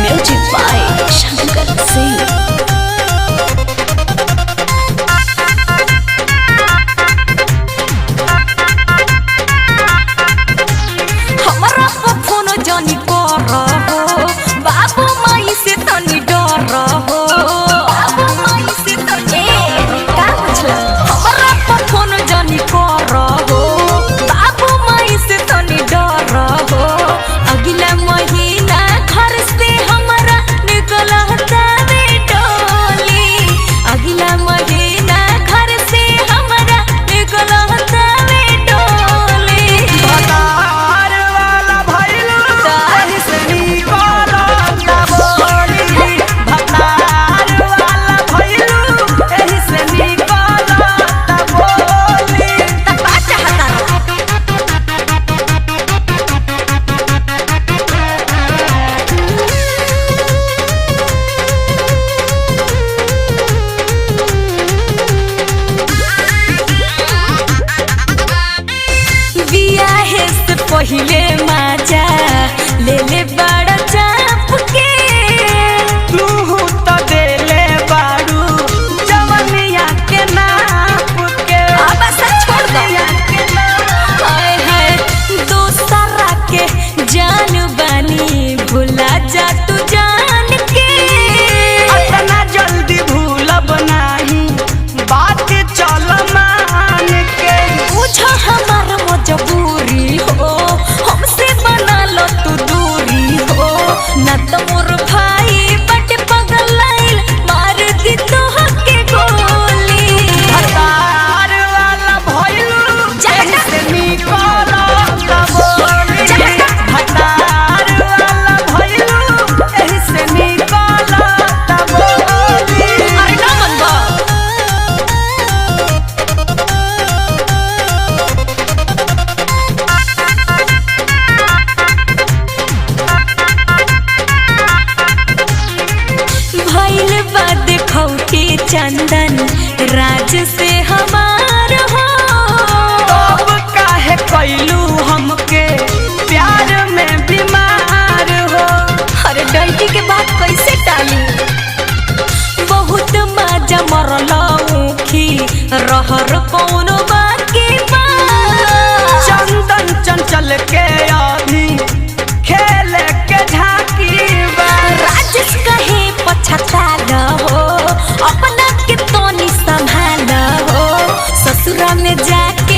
Music by Shankar Singh. हमरा phone जानी कर हो बाबू माई से तनी डर हो। बाबू माई से तनी का पूछला हमरा फोन जानी कर हो बाबू माई से तनी डर हो। अगला महीना घर से हमरा निकलता रे डोली। अगला महीना घर से हमरा निकलता रे डोली। भतार वाला भइलू एही से निकलता बोली। भतार वाला भइलू एही से निकलता बोली। का चाहता बियाहे से पहिले मजा ले ले बड़ा चाप के। तूहू त देले बारू जवनिया के नाप के। अब ऐसा छोड़ दो। के नाप हाय हाय दोसरा के जान बनी भुला जा तू जान के। अतना जल्दी भूलब नाही बात चल मान के। पूछो हमार मजबूरी हो हमसे बना लो तू दूरी हो। न तो मोर भाई बट पगलाइल मार दी तोहके गोली। भतार वाला भइलू एही से निकलता बोली। भतार वाला भइलू एही से निकलता बोली। अरे ना मनबा भइल बा देखौ के चंदन राज से हमार हो। तब काहे कैलू हमके प्यार में बीमार हो। अरे डंटी के बात कैसे टाली। बहुत मजा मरला ऊखी रहर कौनो बाकी बा। चंदन चंचल के अभी खेले के झांकी बा। राजेश कहे पछताल हो अपना के तोनी संभाल हो। ससुरा में जाके